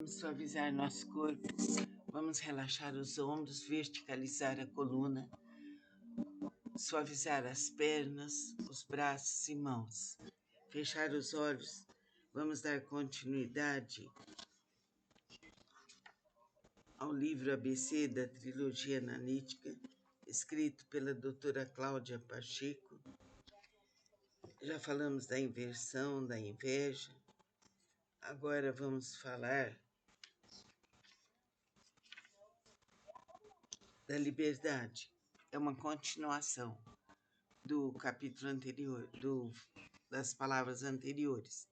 Vamos suavizar nosso corpo, vamos relaxar os ombros, verticalizar a coluna, suavizar as pernas, os braços e mãos. Fechar os olhos, vamos dar continuidade ao livro ABC da Trilogia Analítica, escrito pela doutora Cláudia Pacheco. Já falamos da inversão, da inveja. Agora vamos falar da liberdade. É uma continuação do capítulo anterior, das palavras anteriores.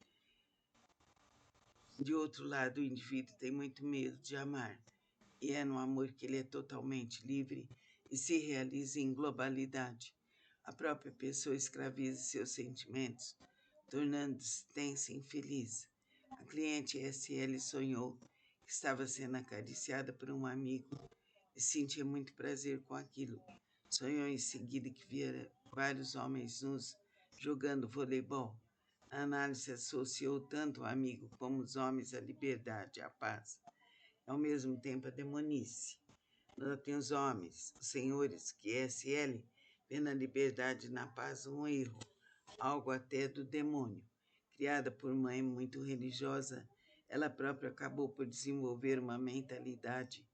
De outro lado, o indivíduo tem muito medo de amar, e é no amor que ele é totalmente livre e se realiza em globalidade. A própria pessoa escraviza seus sentimentos, tornando-se tensa e infeliz. A cliente SL sonhou que estava sendo acariciada por um amigo e sentia muito prazer com aquilo. Sonhou em seguida que via vários homens nus jogando voleibol. A análise associou tanto o amigo como os homens à liberdade, à paz, e ao mesmo tempo à demonice. Notem os homens, os senhores, que SL vê na liberdade e na paz um erro, algo até do demônio. Criada por mãe muito religiosa, ela própria acabou por desenvolver uma mentalidade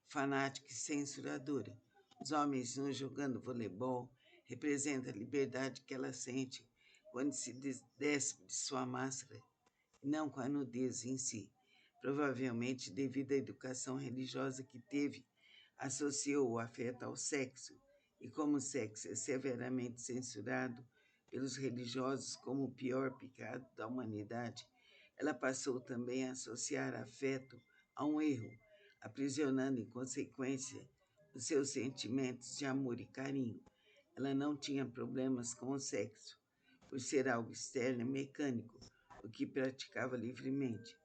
fanática e censuradora. Os homens nus jogando voleibol representam a liberdade que ela sente quando se despe de sua máscara, e não com a nudez em si. Provavelmente, devido à educação religiosa que teve, associou o afeto ao sexo, e como o sexo é severamente censurado pelos religiosos como o pior pecado da humanidade, ela passou também a associar afeto a um erro, aprisionando em consequência os seus sentimentos de amor e carinho. Ela não tinha problemas com o sexo, por ser algo externo e mecânico, o que praticava livremente,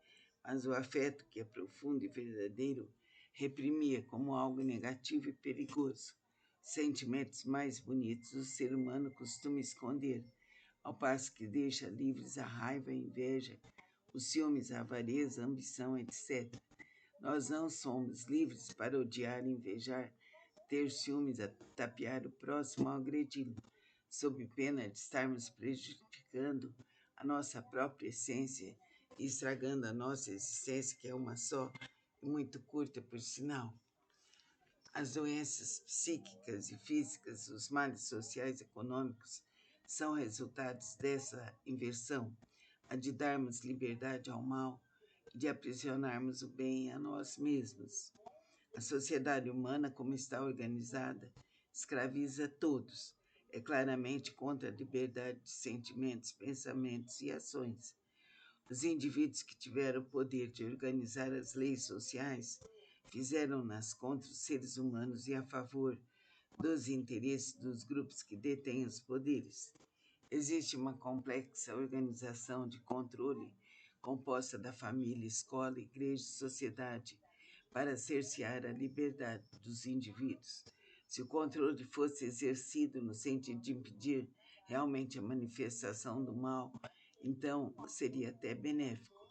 mas o afeto, que é profundo e verdadeiro, reprimia como algo negativo e perigoso. Os sentimentos mais bonitos o ser humano costuma esconder, ao passo que deixa livres a raiva, a inveja, os ciúmes, a avareza, a ambição, etc. Nós não somos livres para odiar, invejar, ter ciúmes, tapear o próximo ou agredi-lo, sob pena de estarmos prejudicando a nossa própria essência e estragando a nossa existência, que é uma só e muito curta, por sinal. As doenças psíquicas e físicas, os males sociais e econômicos, são resultados dessa inversão, a de darmos liberdade ao mal e de aprisionarmos o bem a nós mesmos. A sociedade humana, como está organizada, escraviza todos. É claramente contra a liberdade de sentimentos, pensamentos e ações. Os indivíduos que tiveram o poder de organizar as leis sociais fizeram-nas contra os seres humanos e a favor dos interesses dos grupos que detêm os poderes. Existe uma complexa organização de controle composta da família, escola, igreja e sociedade para cercear a liberdade dos indivíduos. Se o controle fosse exercido no sentido de impedir realmente a manifestação do mal, então seria até benéfico.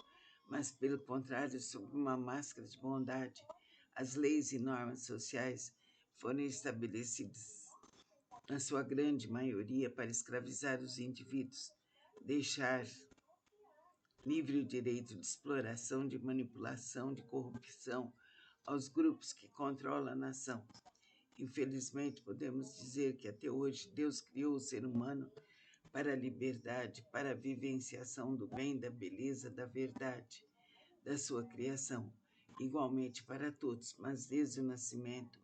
Mas, pelo contrário, sob uma máscara de bondade, as leis e normas sociais foram estabelecidas, na sua grande maioria, para escravizar os indivíduos, deixar livre o direito de exploração, de manipulação, de corrupção aos grupos que controlam a nação. Infelizmente, podemos dizer que até hoje Deus criou o ser humano para a liberdade, para a vivenciação do bem, da beleza, da verdade, da sua criação, igualmente para todos, mas desde o nascimento,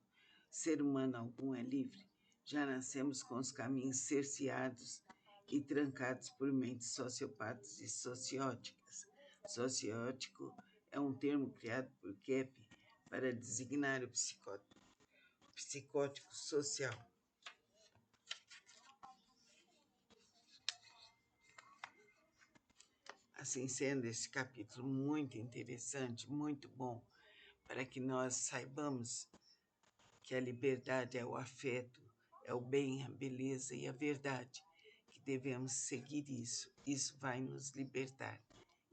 ser humano algum é livre. Já nascemos com os caminhos cerceados e trancados por mentes sociopatas e socióticas. Sociótico é um termo criado por Kepp para designar o psicótico social. Assim sendo, esse capítulo muito interessante, muito bom, para que nós saibamos que a liberdade é o afeto, é o bem, a beleza e a verdade, que devemos seguir isso. Isso vai nos libertar.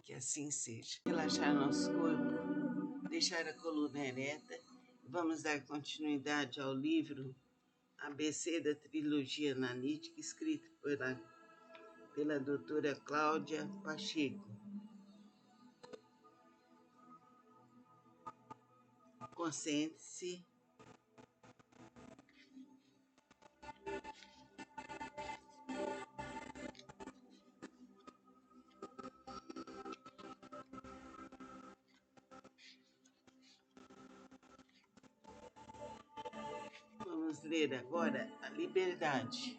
Que assim seja. Relaxar nosso corpo, deixar a coluna ereta. Vamos dar continuidade ao livro ABC da Trilogia Analítica, escrito pela doutora Cláudia Pacheco. Concentre-se. Vamos ler agora a liberdade.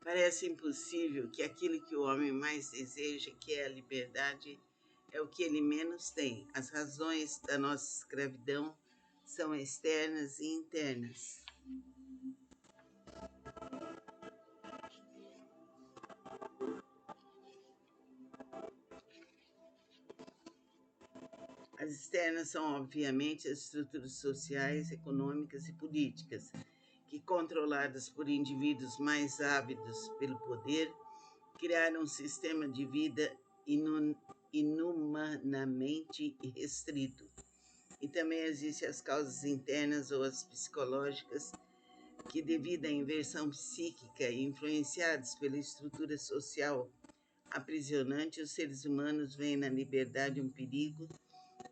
Parece impossível que aquilo que o homem mais deseja, que é a liberdade, é o que ele menos tem. As razões da nossa escravidão são externas e internas. As externas são, obviamente, as estruturas sociais, econômicas e políticas, que, controladas por indivíduos mais ávidos pelo poder, criaram um sistema de vida inumanamente restrito. E também existem as causas internas ou as psicológicas, que, devido à inversão psíquica e influenciados pela estrutura social aprisionante, os seres humanos veem na liberdade um perigo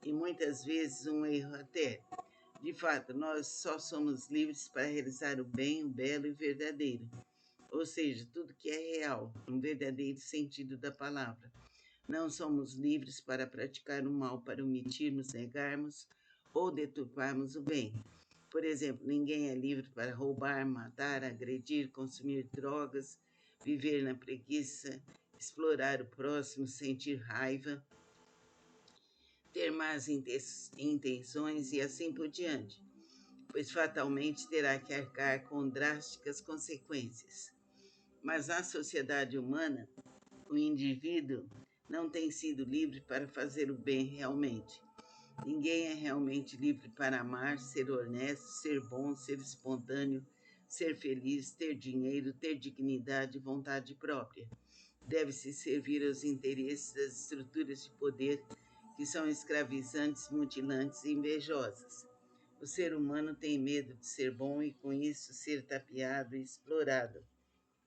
e muitas vezes um erro até. De fato, nós só somos livres para realizar o bem, o belo e o verdadeiro, ou seja, tudo que é real, no verdadeiro sentido da palavra. Não somos livres para praticar o mal, para omitirmos, negarmos ou deturparmos o bem. Por exemplo, ninguém é livre para roubar, matar, agredir, consumir drogas, viver na preguiça, explorar o próximo, sentir raiva, ter más intenções e assim por diante, pois fatalmente terá que arcar com drásticas consequências. Mas na sociedade humana, o indivíduo não tem sido livre para fazer o bem realmente. Ninguém é realmente livre para amar, ser honesto, ser bom, ser espontâneo, ser feliz, ter dinheiro, ter dignidade e vontade própria. Deve-se servir aos interesses das estruturas de poder que são escravizantes, mutilantes e invejosas. O ser humano tem medo de ser bom e, com isso, ser tapeado e explorado,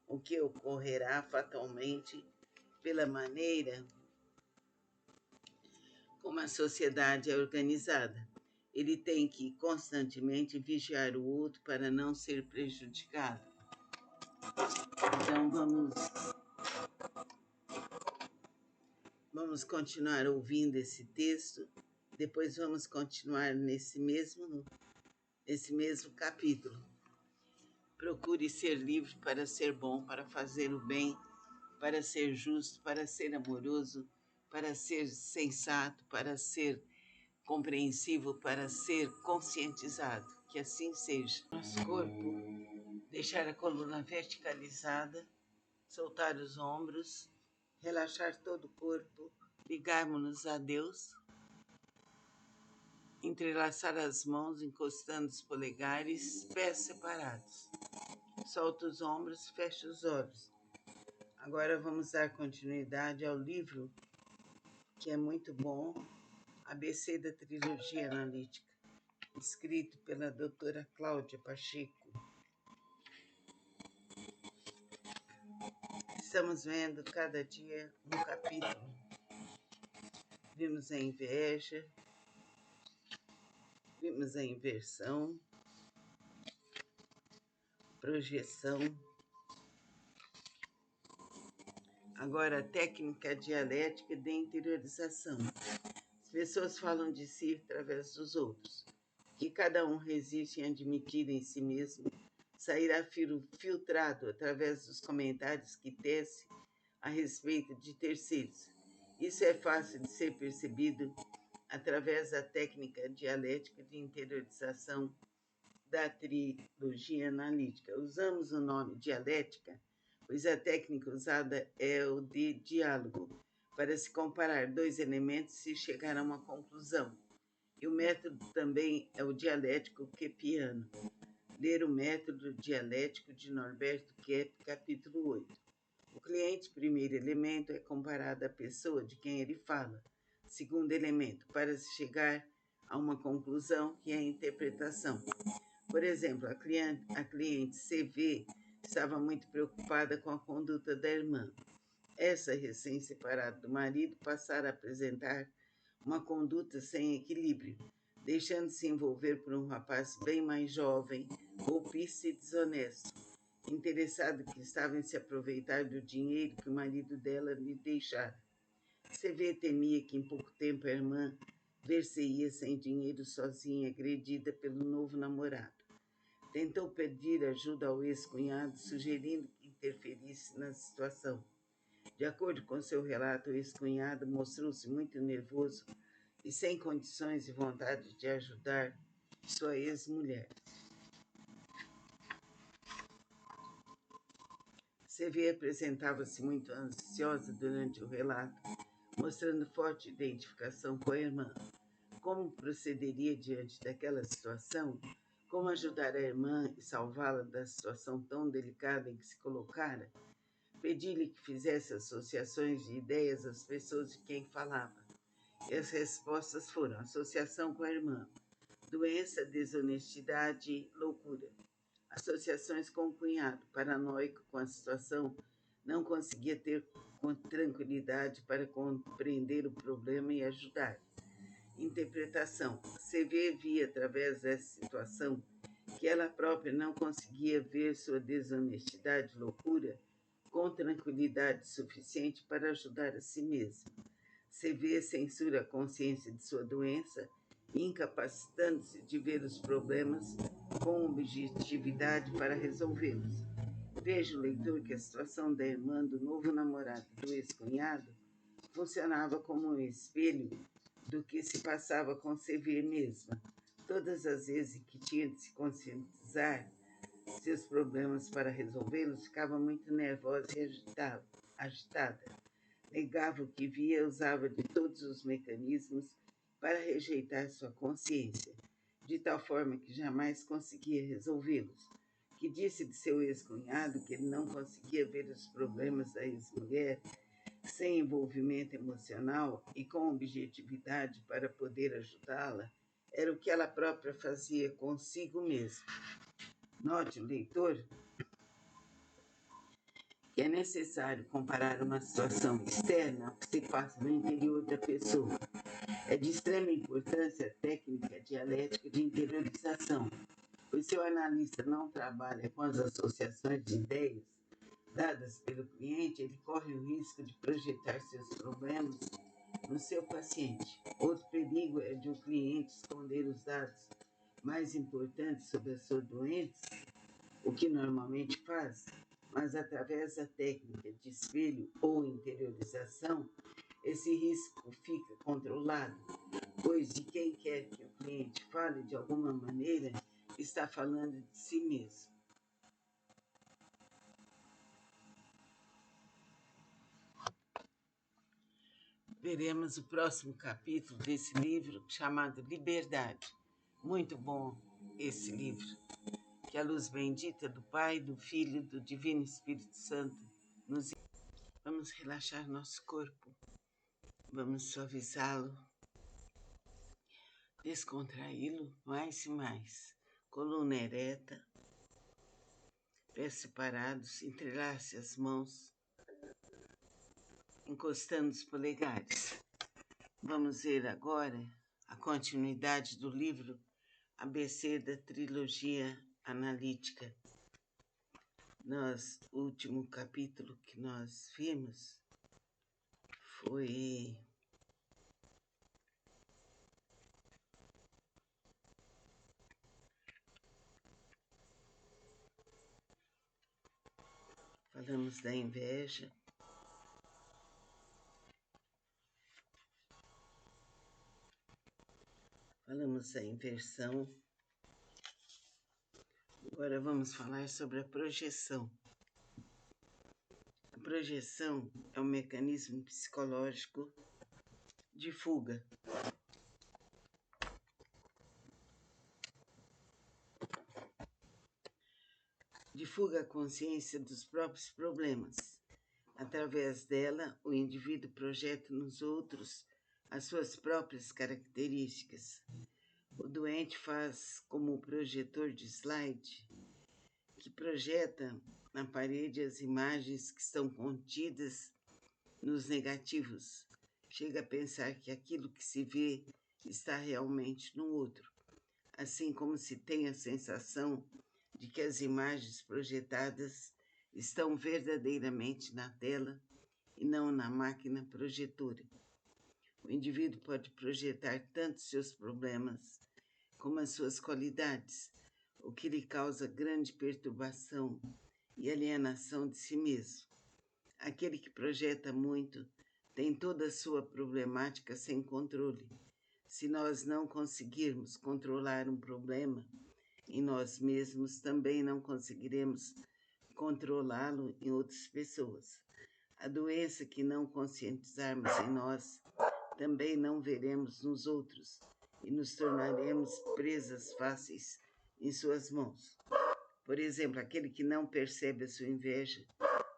o que ocorrerá fatalmente pela maneira como a sociedade é organizada. Ele tem que constantemente vigiar o outro para não ser prejudicado. Então vamos continuar ouvindo esse texto, depois vamos continuar nesse mesmo capítulo. Procure ser livre para ser bom, para fazer o bem, para ser justo, para ser amoroso, para ser sensato, para ser compreensivo, para ser conscientizado. Que assim seja. Nosso corpo, deixar a coluna verticalizada, soltar os ombros, relaxar todo o corpo, ligarmos-nos a Deus, entrelaçar as mãos, encostando os polegares, pés separados. Solta os ombros, fecha os olhos. Agora vamos dar continuidade ao livro, que é muito bom, ABC da Trilogia Analítica, escrito pela doutora Cláudia Pacheco. Estamos vendo cada dia um capítulo. Vimos a inveja, vimos a inversão, projeção. Agora a técnica dialética de interiorização. As pessoas falam de si através dos outros, que cada um resiste em admitir em si mesmo, sairá filtrado através dos comentários que tece a respeito de terceiros. Isso é fácil de ser percebido através da técnica dialética de interiorização da trilogia analítica. Usamos o nome dialética, pois a técnica usada é o de diálogo, para se comparar dois elementos e chegar a uma conclusão. E o método também é o dialético kepiano. ler o Método Dialético de Norberto Kepp, capítulo 8. O cliente, primeiro elemento, é comparado à pessoa de quem ele fala. Segundo elemento, para se chegar a uma conclusão, que é a interpretação. Por exemplo, a cliente CV estava muito preocupada com a conduta da irmã. Essa, recém-separada do marido, passara a apresentar uma conduta sem equilíbrio, deixando-se envolver por um rapaz bem mais jovem, golpista e desonesto, interessado que estava em se aproveitar do dinheiro que o marido dela lhe deixara. CV temia que em pouco tempo a irmã ver-se-ia sem dinheiro sozinha, agredida pelo novo namorado. Tentou pedir ajuda ao ex-cunhado, sugerindo que interferisse na situação. De acordo com seu relato, o ex-cunhado mostrou-se muito nervoso e sem condições e vontade de ajudar sua ex-mulher. CV apresentava-se muito ansiosa durante o relato, mostrando forte identificação com a irmã. Como procederia diante daquela situação? Como ajudar a irmã e salvá-la da situação tão delicada em que se colocara? Pedi-lhe que fizesse associações de ideias às pessoas de quem falava. E as respostas foram: associação com a irmã, doença, desonestidade, loucura. Associações com o cunhado, paranoico com a situação, não conseguia ter tranquilidade para compreender o problema e ajudar. Interpretação. CV via através dessa situação que ela própria não conseguia ver sua desonestidade, loucura, com tranquilidade suficiente para ajudar a si mesma. CV censura a consciência de sua doença, incapacitando-se de ver os problemas com objetividade para resolvê-los. Veja o leitor que a situação da irmã, do novo namorado e do ex-cunhado funcionava como um espelho do que se passava com CV mesma. Todas as vezes que tinha de se conscientizar seus problemas para resolvê-los, ficava muito nervosa e agitada. Negava o que via, usava de todos os mecanismos para rejeitar sua consciência, de tal forma que jamais conseguia resolvê-los. Que disse de seu ex-cunhado que ele não conseguia ver os problemas da ex-mulher sem envolvimento emocional e com objetividade para poder ajudá-la, era o que ela própria fazia consigo mesma. Note, o leitor, que é necessário comparar uma situação externa ao que se passa no interior da pessoa. É de extrema importância a técnica dialética de interiorização, pois se o analista não trabalha com as associações de ideias dadas pelo cliente, ele corre o risco de projetar seus problemas no seu paciente. Outro perigo é de o cliente esconder os dados mais importantes sobre a sua doença, o que normalmente faz, mas através da técnica de espelho ou interiorização, esse risco fica controlado, pois de quem quer que o cliente fale, de alguma maneira, está falando de si mesmo. Veremos o próximo capítulo desse livro, chamado Liberdade. Muito bom esse livro. Que a luz bendita do Pai, do Filho e do Divino Espírito Santo nos... Vamos relaxar nosso corpo, vamos suavizá-lo, descontraí-lo mais e mais. Coluna ereta, pés separados, entrelace as mãos, encostando os polegares. Vamos ver agora a continuidade do livro ABC da trilogia analítica. O último capítulo que nós vimos foi falamos da inveja, falamos da inversão. Agora vamos falar sobre a projeção. A projeção é um mecanismo psicológico de fuga. subfuga a consciência dos próprios problemas. Através dela, o indivíduo projeta nos outros as suas próprias características. O doente faz como o projetor de slide, que projeta na parede as imagens que estão contidas nos negativos. Chega a pensar que aquilo que se vê está realmente no outro, assim como se tem a sensação de que as imagens projetadas estão verdadeiramente na tela e não na máquina projetora. O indivíduo pode projetar tanto seus problemas como as suas qualidades, o que lhe causa grande perturbação e alienação de si mesmo. Aquele que projeta muito tem toda a sua problemática sem controle. Se nós não conseguirmos controlar um problema em nós mesmos, também não conseguiremos controlá-lo em outras pessoas. A doença que não conscientizarmos em nós, também não veremos nos outros e nos tornaremos presas fáceis em suas mãos. Por exemplo, aquele que não percebe a sua inveja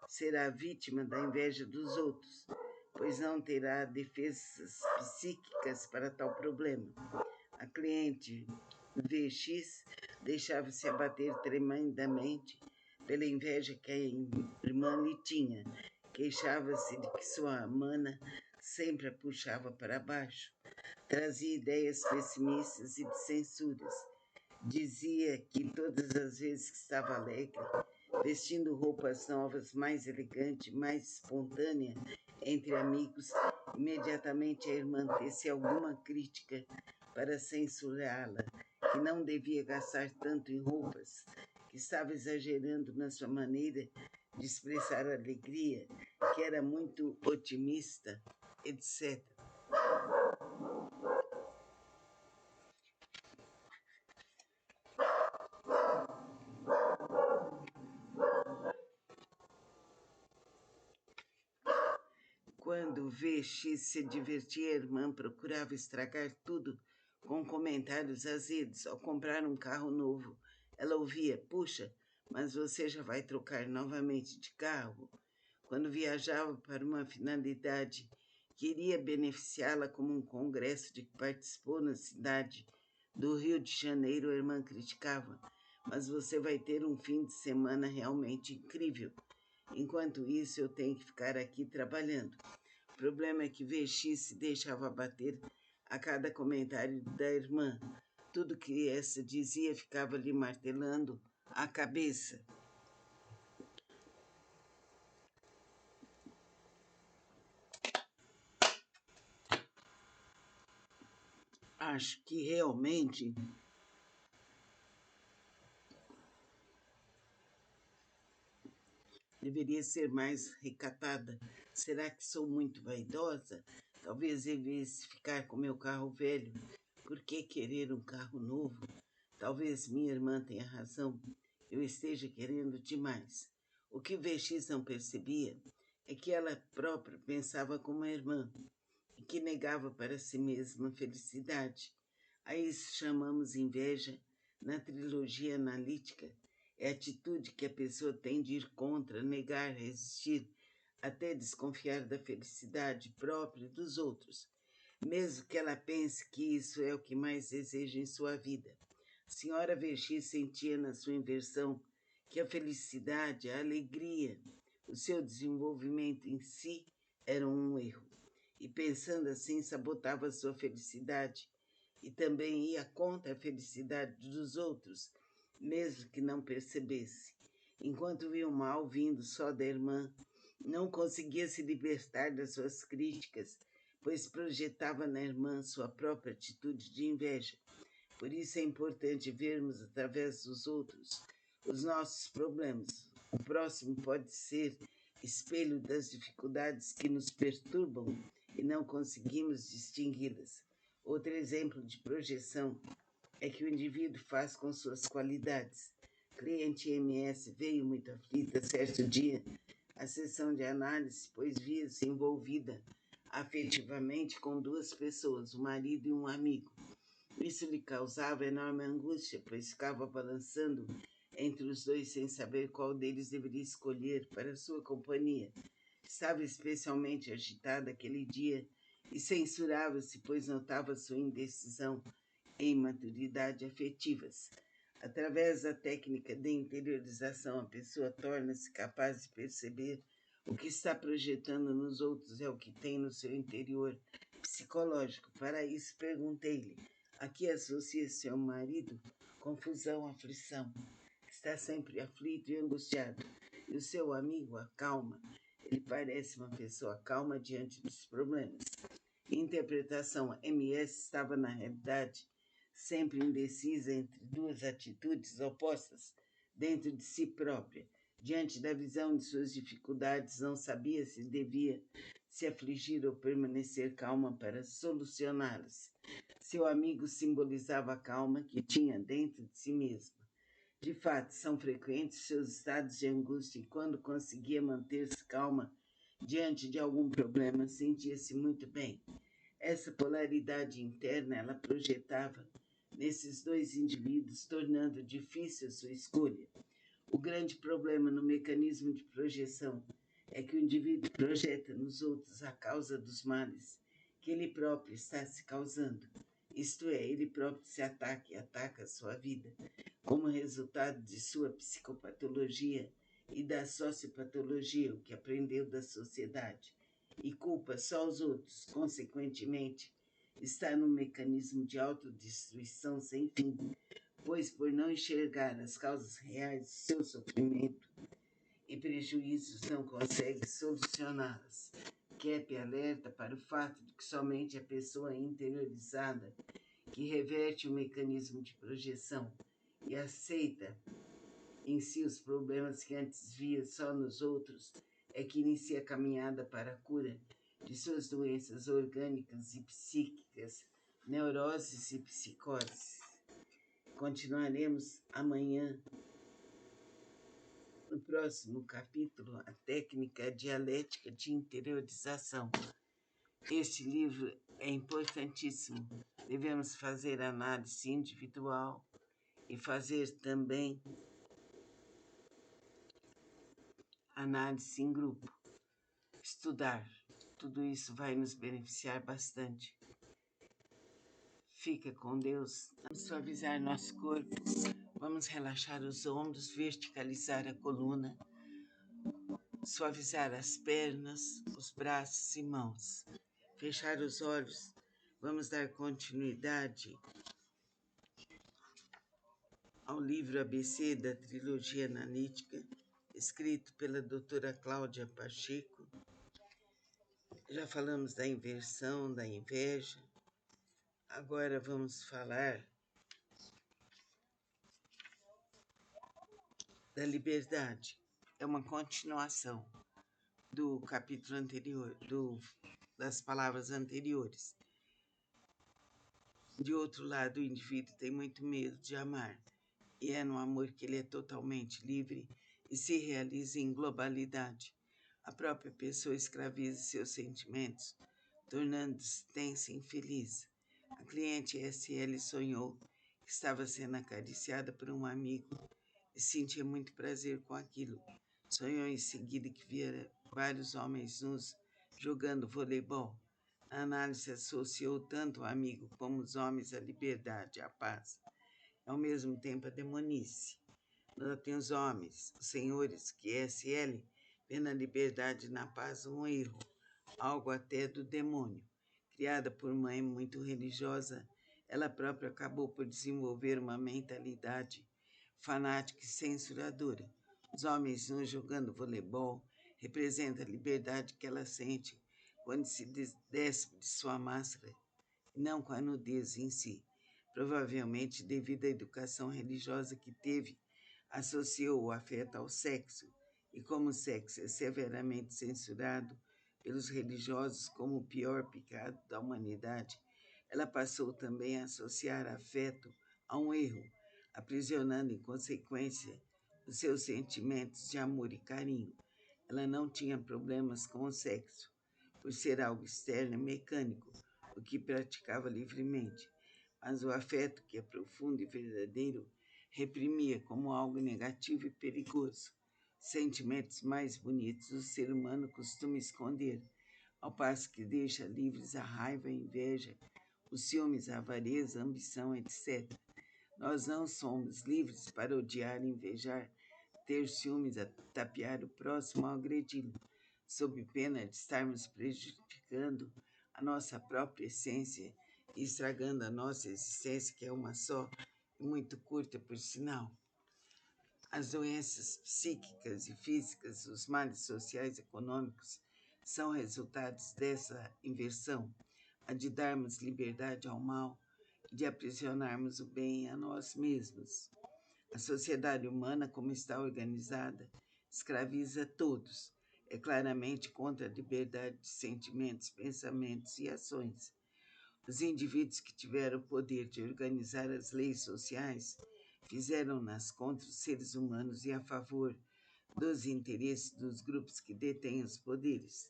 será vítima da inveja dos outros, pois não terá defesas psíquicas para tal problema. A cliente VX deixava-se abater tremendamente pela inveja que a irmã lhe tinha. Queixava-se de que sua mana sempre a puxava para baixo. Trazia ideias pessimistas e de censuras. Dizia que todas as vezes que estava alegre, vestindo roupas novas, mais elegante, mais espontânea, entre amigos, imediatamente a irmã tecia alguma crítica para censurá-la, que não devia gastar tanto em roupas, que estava exagerando na sua maneira de expressar alegria, que era muito otimista, etc. Quando VX se divertia, a irmã procurava estragar tudo com comentários azedos. Ao comprar um carro novo, ela ouvia: "Puxa, mas você já vai trocar novamente de carro?" Quando viajava para uma finalidade que iria beneficiá-la, como um congresso de que participou na cidade do Rio de Janeiro, a irmã criticava: "Mas você vai ter um fim de semana realmente incrível. Enquanto isso, eu tenho que ficar aqui trabalhando." O problema é que VX se deixava abater a cada comentário da irmã. Tudo que essa dizia ficava lhe martelando a cabeça. Acho que realmente deveria ser mais recatada. Será que sou muito vaidosa? Talvez devesse ficar com meu carro velho. Por que querer um carro novo? Talvez minha irmã tenha razão. Eu esteja querendo demais. O que VX não percebia é que ela própria pensava como a irmã e que negava para si mesma a felicidade. A isso chamamos inveja na trilogia analítica. É a atitude que a pessoa tem de ir contra, negar, resistir, até desconfiar da felicidade própria e dos outros, mesmo que ela pense que isso é o que mais deseja em sua vida. A senhora VX sentia na sua inversão que a felicidade, a alegria, o seu desenvolvimento em si eram um erro. E pensando assim, sabotava a sua felicidade e também ia contra a felicidade dos outros, mesmo que não percebesse. Enquanto via o mal vindo só da irmã, não conseguia se libertar das suas críticas, pois projetava na irmã sua própria atitude de inveja. Por isso é importante vermos através dos outros os nossos problemas. O próximo pode ser espelho das dificuldades que nos perturbam e não conseguimos distingui-las. Outro exemplo de projeção é que o indivíduo faz com suas qualidades. Cliente MS veio muito aflita certo dia à sessão de análise, pois via-se envolvida afetivamente com duas pessoas, o marido e um amigo. Isso lhe causava enorme angústia, pois ficava balançando entre os dois sem saber qual deles deveria escolher para sua companhia. Estava especialmente agitada aquele dia e censurava-se, pois notava sua indecisão e imaturidade afetivas. Através da técnica de interiorização, a pessoa torna-se capaz de perceber o que está projetando nos outros é o que tem no seu interior psicológico. Para isso, perguntei-lhe: a que associa seu marido? Confusão, aflição. Está sempre aflito e angustiado. E o seu amigo, a calma. Ele parece uma pessoa calma diante dos problemas. Interpretação: MS estava, na realidade, sempre indecisa entre duas atitudes opostas dentro de si própria. Diante da visão de suas dificuldades, não sabia se devia se afligir ou permanecer calma para solucioná-las. Seu amigo simbolizava a calma que tinha dentro de si mesmo. De fato, são frequentes seus estados de angústia e, quando conseguia manter-se calma diante de algum problema, sentia-se muito bem. Essa polaridade interna ela projetava nesses dois indivíduos, tornando difícil a sua escolha. O grande problema no mecanismo de projeção é que o indivíduo projeta nos outros a causa dos males que ele próprio está se causando. Isto é, ele próprio se ataca e ataca a sua vida como resultado de sua psicopatologia e da sociopatologia, o que aprendeu da sociedade, e culpa só os outros. Consequentemente, está num mecanismo de autodestruição sem fim, pois, por não enxergar as causas reais do seu sofrimento e prejuízos, não consegue solucioná-las. Kepp alerta para o fato de que somente a pessoa interiorizada, que reverte o mecanismo de projeção e aceita em si os problemas que antes via só nos outros, é que inicia a caminhada para a cura de suas doenças orgânicas e psíquicas, neuroses e psicoses. Continuaremos amanhã, no próximo capítulo, a técnica dialética de interiorização. Este livro é importantíssimo. Devemos fazer análise individual e fazer também análise em grupo. Estudar. Tudo isso vai nos beneficiar bastante. Fica com Deus. Vamos suavizar nosso corpo. Vamos relaxar os ombros, verticalizar a coluna, suavizar as pernas, os braços e mãos. Fechar os olhos. Vamos dar continuidade ao livro ABC da Trilogia Analítica, escrito pela doutora Cláudia Pacheco. Já falamos da inversão, da inveja. Agora vamos falar da liberdade. É uma continuação do capítulo anterior, das palavras anteriores. De outro lado, o indivíduo tem muito medo de amar, e é no amor que ele é totalmente livre e se realiza em globalidade. A própria pessoa escraviza seus sentimentos, tornando-se tensa e infeliz. A cliente SL sonhou que estava sendo acariciada por um amigo e sentia muito prazer com aquilo. Sonhou em seguida que via vários homens nus jogando voleibol. A análise associou tanto o amigo como os homens à liberdade, à paz, e ao mesmo tempo à demonice. Notem os homens, os senhores, que SL vê na liberdade e na paz um erro, algo até do demônio. Criada por mãe muito religiosa, ela própria acabou por desenvolver uma mentalidade fanática e censuradora. Os homens nus jogando voleibol representam a liberdade que ela sente quando se despe de sua máscara, e não com a nudez em si. Provavelmente, devido à educação religiosa que teve, associou o afeto ao sexo, e como o sexo é severamente censurado pelos religiosos como o pior pecado da humanidade, ela passou também a associar afeto a um erro, aprisionando em consequência os seus sentimentos de amor e carinho. Ela não tinha problemas com o sexo, por ser algo externo e mecânico, o que praticava livremente, mas o afeto, que é profundo e verdadeiro, reprimia como algo negativo e perigoso. Sentimentos mais bonitos o ser humano costuma esconder, ao passo que deixa livres a raiva, a inveja, os ciúmes, a avareza, a ambição, etc. Nós não somos livres para odiar, invejar, ter ciúmes, tapear o próximo ao agredi-lo, sob pena de estarmos prejudicando a nossa própria essência e estragando a nossa existência, que é uma só e muito curta, por sinal. As doenças psíquicas e físicas, os males sociais e econômicos, são resultados dessa inversão, a de darmos liberdade ao mal e de aprisionarmos o bem a nós mesmos. A sociedade humana, como está organizada, escraviza todos. É claramente contra a liberdade de sentimentos, pensamentos e ações. Os indivíduos que tiveram o poder de organizar as leis sociais fizeram-nas contra os seres humanos e a favor dos interesses dos grupos que detêm os poderes.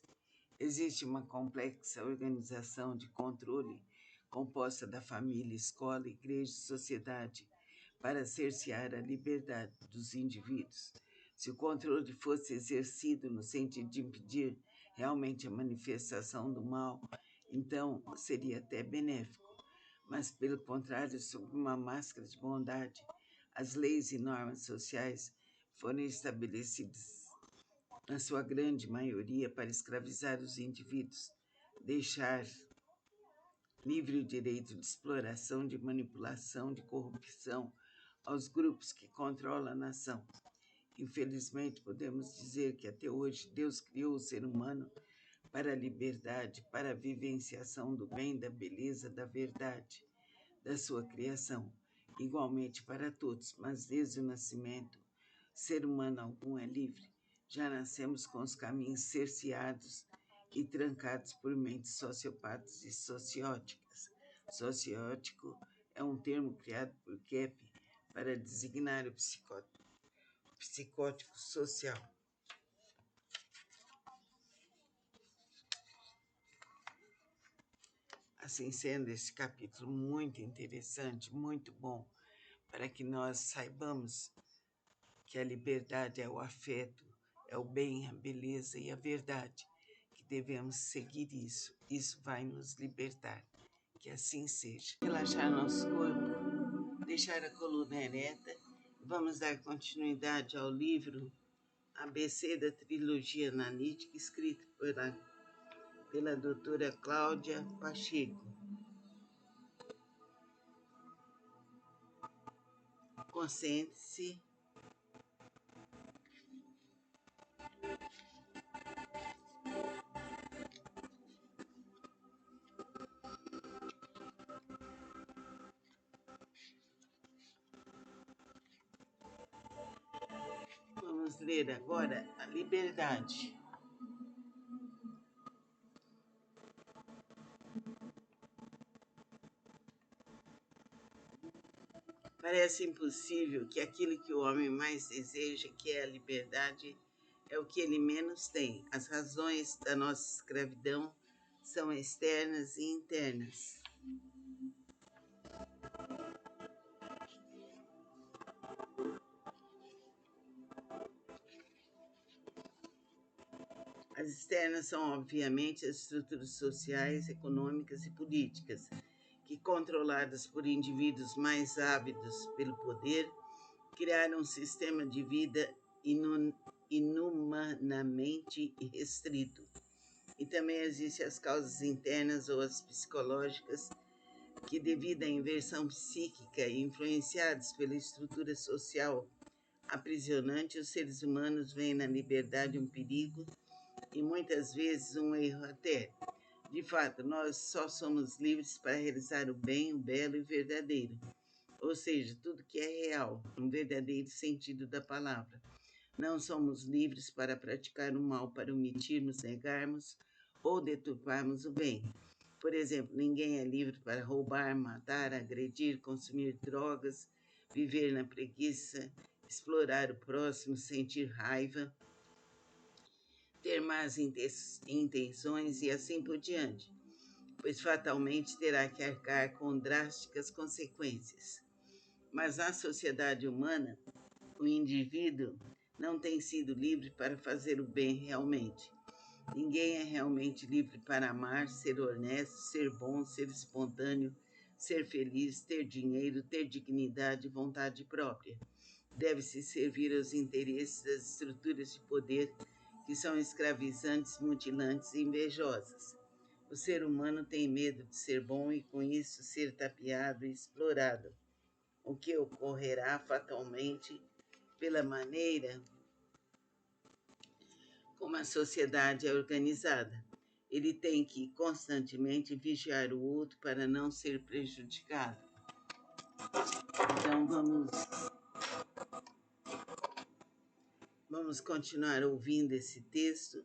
Existe uma complexa organização de controle composta da família, escola, igreja e sociedade para cercear a liberdade dos indivíduos. Se o controle fosse exercido no sentido de impedir realmente a manifestação do mal, então seria até benéfico. Mas, pelo contrário, sob uma máscara de bondade, as leis e normas sociais foram estabelecidas, na sua grande maioria, para escravizar os indivíduos, deixar livre o direito de exploração, de manipulação, de corrupção aos grupos que controlam a nação. Infelizmente, podemos dizer que até hoje Deus criou o ser humano para a liberdade, para a vivenciação do bem, da beleza, da verdade, da sua criação, igualmente para todos, mas desde o nascimento, ser humano algum é livre. Já nascemos com os caminhos cerceados e trancados por mentes sociopatas e socióticas. Sociótico é um termo criado por Kepp para designar o psicótico social. Assim sendo, esse capítulo muito interessante, muito bom, para que nós saibamos que a liberdade é o afeto, é o bem, a beleza e a verdade, que devemos seguir isso. Isso vai nos libertar. Que assim seja. Relaxar nosso corpo, deixar a coluna ereta. Vamos dar continuidade ao livro ABC da Trilogia Analítica, escrito pela doutora Cláudia Pacheco. Concentre-se. Vamos ler agora a liberdade. Parece impossível que aquilo que o homem mais deseja, que é a liberdade, é o que ele menos tem. As razões da nossa escravidão são externas e internas. As externas são, obviamente, as estruturas sociais, econômicas e políticas, que, controladas por indivíduos mais ávidos pelo poder, criaram um sistema de vida inumanamente restrito. E também existem as causas internas ou as psicológicas, que, devido à inversão psíquica e influenciados pela estrutura social aprisionante, os seres humanos veem na liberdade um perigo e muitas vezes um erro até. De fato, nós só somos livres para realizar o bem, o belo e o verdadeiro, ou seja, tudo que é real, no verdadeiro sentido da palavra. Não somos livres para praticar o mal, para omitirmos, negarmos ou deturparmos o bem. Por exemplo, ninguém é livre para roubar, matar, agredir, consumir drogas, viver na preguiça, explorar o próximo, sentir raiva, ter más intenções e assim por diante, pois fatalmente terá que arcar com drásticas consequências. Mas na sociedade humana, o indivíduo não tem sido livre para fazer o bem realmente. Ninguém é realmente livre para amar, ser honesto, ser bom, ser espontâneo, ser feliz, ter dinheiro, ter dignidade e vontade própria. Deve-se servir aos interesses das estruturas de poder que são escravizantes, mutilantes e invejosas. O ser humano tem medo de ser bom e, com isso, ser tapeado e explorado, o que ocorrerá fatalmente pela maneira como a sociedade é organizada. Ele tem que constantemente vigiar o outro para não ser prejudicado. Então vamos continuar ouvindo esse texto,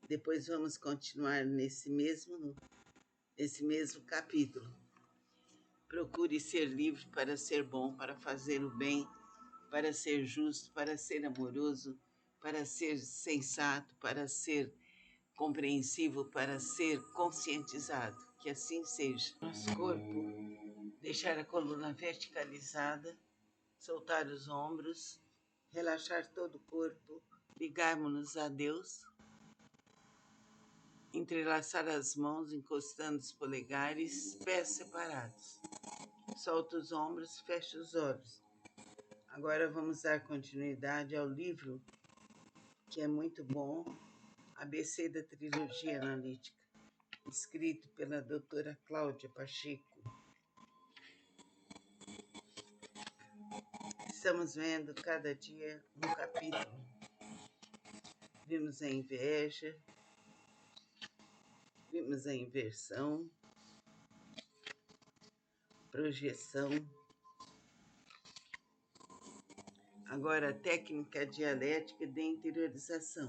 depois vamos continuar nesse mesmo capítulo. Procure ser livre para ser bom, para fazer o bem, para ser justo, para ser amoroso, para ser sensato, para ser compreensivo, para ser conscientizado. Que assim seja. Nosso corpo, deixar a coluna verticalizada, soltar os ombros, relaxar todo o corpo, ligarmos-nos a Deus, entrelaçar as mãos, encostando os polegares, pés separados. Solta os ombros, fecha os olhos. Agora vamos dar continuidade ao livro, que é muito bom, ABC da Trilogia Analítica, escrito pela doutora Cláudia Pacheco. Estamos vendo cada dia um capítulo. Vimos a inveja, vimos a inversão, projeção. Agora, a técnica dialética de interiorização.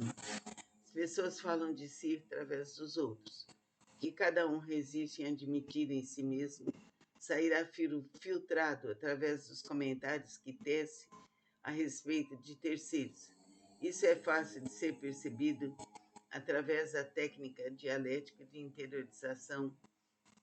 As pessoas falam de si através dos outros. Que cada um resiste em admitir em si mesmo, sairá filtrado através dos comentários que tece a respeito de terceiros. Isso é fácil de ser percebido através da técnica dialética de interiorização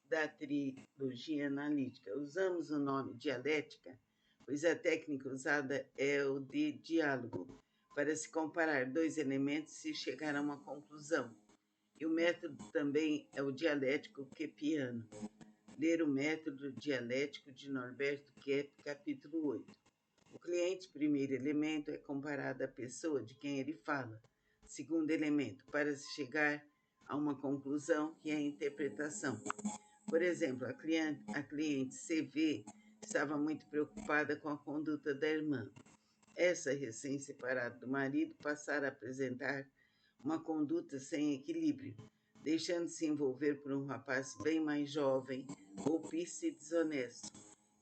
da trilogia analítica. Usamos o nome dialética, pois a técnica usada é o de diálogo, para se comparar dois elementos e chegar a uma conclusão. E o método também é o dialético kepiano. Ler o método dialético de Norberto Kepp, capítulo 8. O cliente, primeiro elemento, é comparado à pessoa de quem ele fala. Segundo elemento, para se chegar a uma conclusão, que é a interpretação. Por exemplo, a cliente CV estava muito preocupada com a conduta da irmã. Essa, recém-separada do marido, passara a apresentar uma conduta sem equilíbrio, deixando-se envolver por um rapaz bem mais jovem, golpista e desonesto,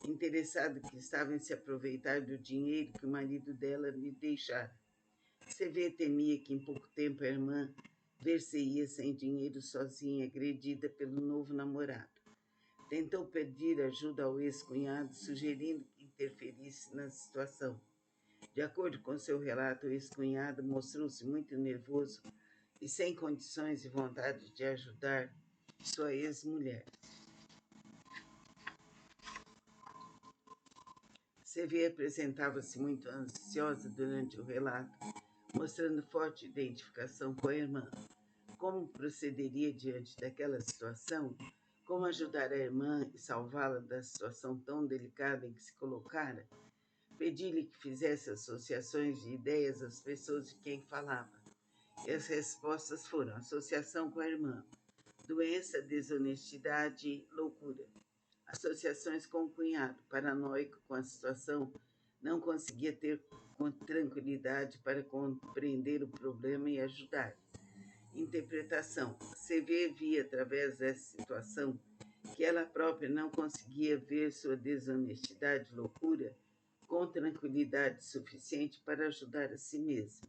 interessado que estava em se aproveitar do dinheiro que o marido dela lhe deixara. CV temia que em pouco tempo a irmã ver-se-ia sem dinheiro sozinha, agredida pelo novo namorado. Tentou pedir ajuda ao ex-cunhado, sugerindo que interferisse na situação. De acordo com seu relato, o ex-cunhado mostrou-se muito nervoso e sem condições e vontade de ajudar sua ex-mulher. CV apresentava-se muito ansiosa durante o relato, mostrando forte identificação com a irmã. Como procederia diante daquela situação? Como ajudar a irmã e salvá-la da situação tão delicada em que se colocara? Pedi-lhe que fizesse associações de ideias às pessoas de quem falava. E as respostas foram: associação com a irmã, doença, desonestidade, loucura. Associações com o cunhado, paranoico com a situação, não conseguia ter tranquilidade para compreender o problema e ajudar. Interpretação. CV via através dessa situação que ela própria não conseguia ver sua desonestidade, loucura, com tranquilidade suficiente para ajudar a si mesma.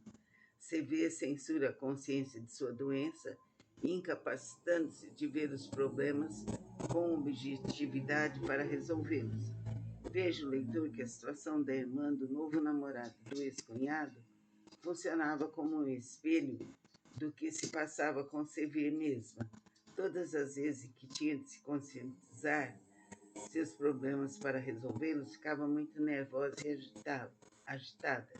CV censura a consciência de sua doença, incapacitando-se de ver os problemas com objetividade para resolvê-los. Veja o leitor que a situação da irmã do novo namorado do ex-cunhado funcionava como um espelho do que se passava com CV mesma. Todas as vezes que tinha de se conscientizar seus problemas para resolvê-los, ficava muito nervosa e agitada.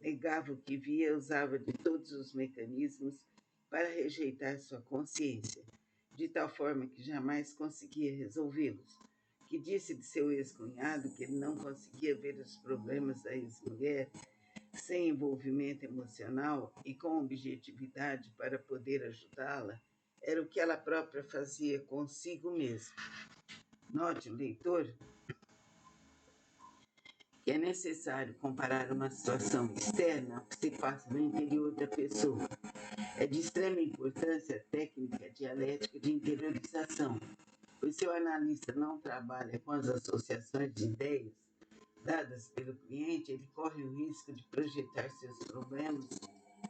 Negava o que via e usava de todos os mecanismos para rejeitar sua consciência, de tal forma que jamais conseguia resolvê-los. Que disse de seu ex-cunhado que ele não conseguia ver os problemas da ex-mulher sem envolvimento emocional e com objetividade para poder ajudá-la, era o que ela própria fazia consigo mesma. Note, leitor, que é necessário comparar uma situação externa ao que se passa no interior da pessoa. É de extrema importância a técnica dialética de interiorização, pois se o analista não trabalha com as associações de ideias dadas pelo cliente, ele corre o risco de projetar seus problemas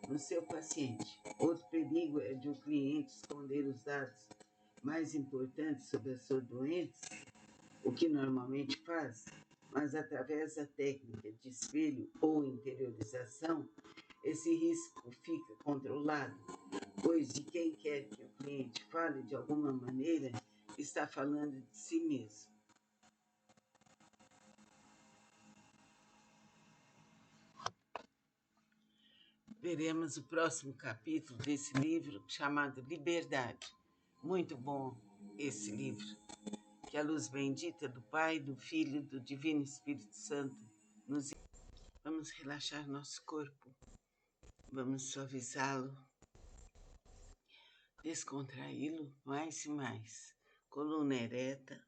no seu paciente. Outro perigo é de o cliente esconder os dados mais importantes sobre a sua doença, o que normalmente faz, mas através da técnica de espelho ou interiorização, esse risco fica controlado, pois de quem quer que o cliente fale, de alguma maneira, está falando de si mesmo. Veremos o próximo capítulo desse livro, chamado Liberdade. Muito bom esse livro. Que a luz bendita do Pai, do Filho e do Divino Espírito Santo nos... Vamos relaxar nosso corpo, vamos suavizá-lo, descontraí-lo mais e mais. Coluna ereta,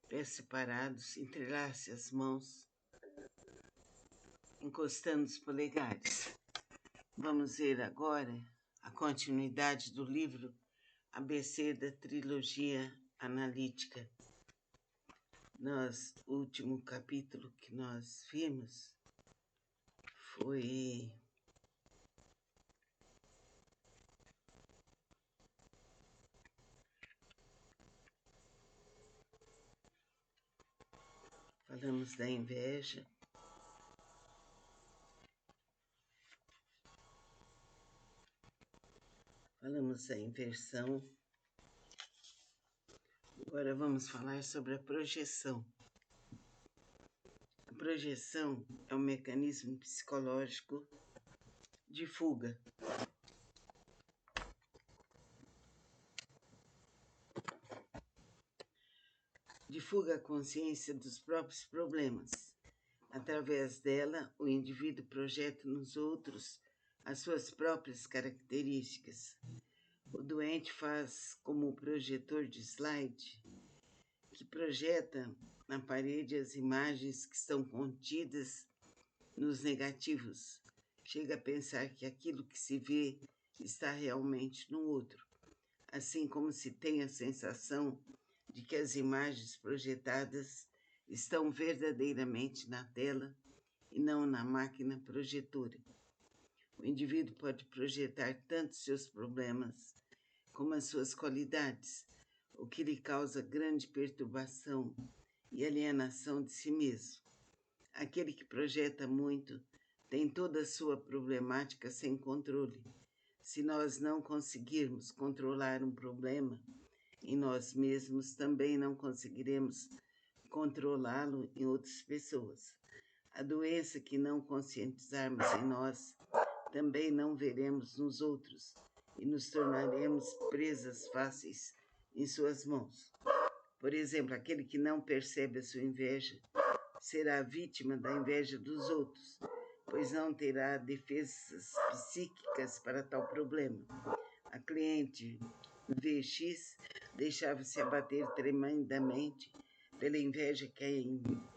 pés separados, entrelace as mãos, encostando os polegares. Vamos ver agora a continuidade do livro ABC da Trilogia Analítica. O último capítulo que nós vimos foi falamos da inveja, falamos da inversão. Agora vamos falar sobre a projeção. A projeção é um mecanismo psicológico de fuga. De fuga à consciência dos próprios problemas. Através dela, o indivíduo projeta nos outros as suas próprias características. O doente faz como o projetor de slide, que projeta na parede as imagens que estão contidas nos negativos. Chega a pensar que aquilo que se vê está realmente no outro, assim como se tem a sensação de que as imagens projetadas estão verdadeiramente na tela e não na máquina projetora. O indivíduo pode projetar tanto seus problemas como as suas qualidades, o que lhe causa grande perturbação e alienação de si mesmo. Aquele que projeta muito tem toda a sua problemática sem controle. Se nós não conseguirmos controlar um problema em nós mesmos, também não conseguiremos controlá-lo em outras pessoas. A doença que não conscientizarmos em nós, também não veremos nos outros e nos tornaremos presas fáceis em suas mãos. Por exemplo, aquele que não percebe a sua inveja será vítima da inveja dos outros, pois não terá defesas psíquicas para tal problema. A cliente VX deixava-se abater tremendamente pela inveja que a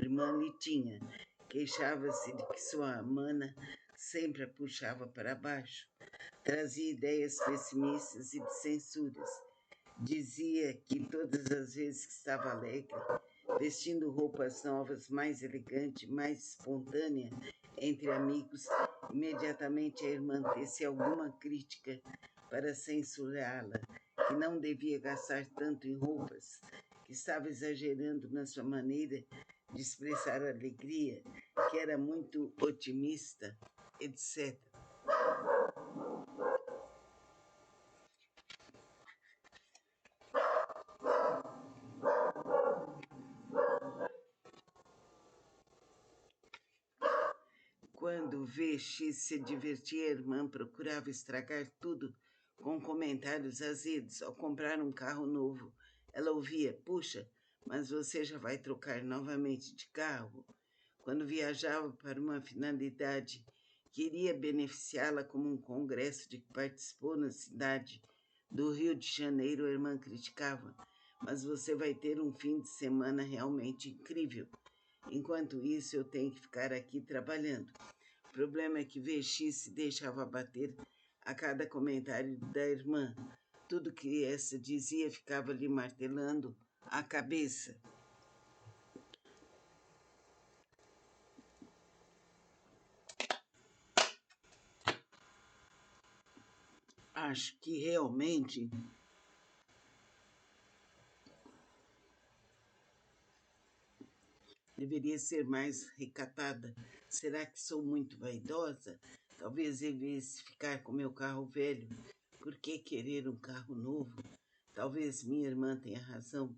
irmã lhe tinha. Queixava-se de que sua mana sempre a puxava para baixo. Trazia ideias pessimistas e de censuras. Dizia que todas as vezes que estava alegre, vestindo roupas novas, mais elegante, mais espontânea, entre amigos, imediatamente a irmã tecia alguma crítica para censurá-la, que não devia gastar tanto em roupas, que estava exagerando na sua maneira de expressar alegria, que era muito otimista, etc. Ao ver X se divertir, a irmã procurava estragar tudo com comentários azedos. Ao comprar um carro novo, ela ouvia: "Puxa, mas você já vai trocar novamente de carro?" Quando viajava para uma finalidade que iria beneficiá-la, como um congresso de que participou na cidade do Rio de Janeiro, a irmã criticava: "Mas você vai ter um fim de semana realmente incrível. Enquanto isso, eu tenho que ficar aqui trabalhando." O problema é que VX se deixava abater a cada comentário da irmã. Tudo que essa dizia ficava lhe martelando a cabeça. Acho que realmente deveria ser mais recatada. Será que sou muito vaidosa? Talvez devesse ficar com meu carro velho. Por que querer um carro novo? Talvez minha irmã tenha razão.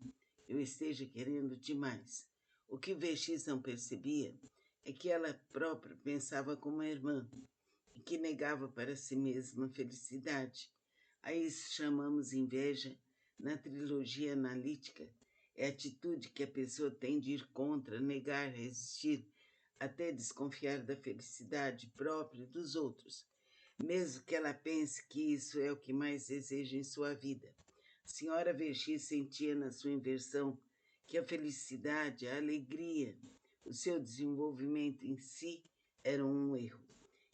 Eu esteja querendo demais. O que VX não percebia é que ela própria pensava como a irmã e que negava para si mesma a felicidade. A isso chamamos inveja na trilogia analítica. É a atitude que a pessoa tem de ir contra, negar, resistir, até desconfiar da felicidade própria e dos outros, mesmo que ela pense que isso é o que mais deseja em sua vida. A senhora Vergis sentia na sua inversão que a felicidade, a alegria, o seu desenvolvimento em si eram um erro.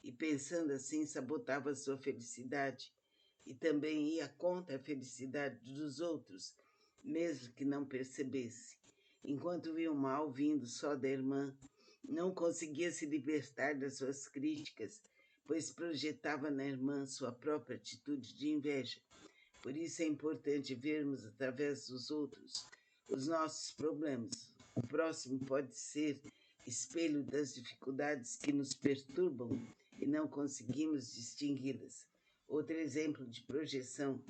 E pensando assim, sabotava a sua felicidade e também ia contra a felicidade dos outros, mesmo que não percebesse. Enquanto via o mal vindo só da irmã, não conseguia se libertar das suas críticas, pois projetava na irmã sua própria atitude de inveja. Por isso é importante vermos através dos outros os nossos problemas. O próximo pode ser espelho das dificuldades que nos perturbam e não conseguimos distingui-las. Outro exemplo de projeção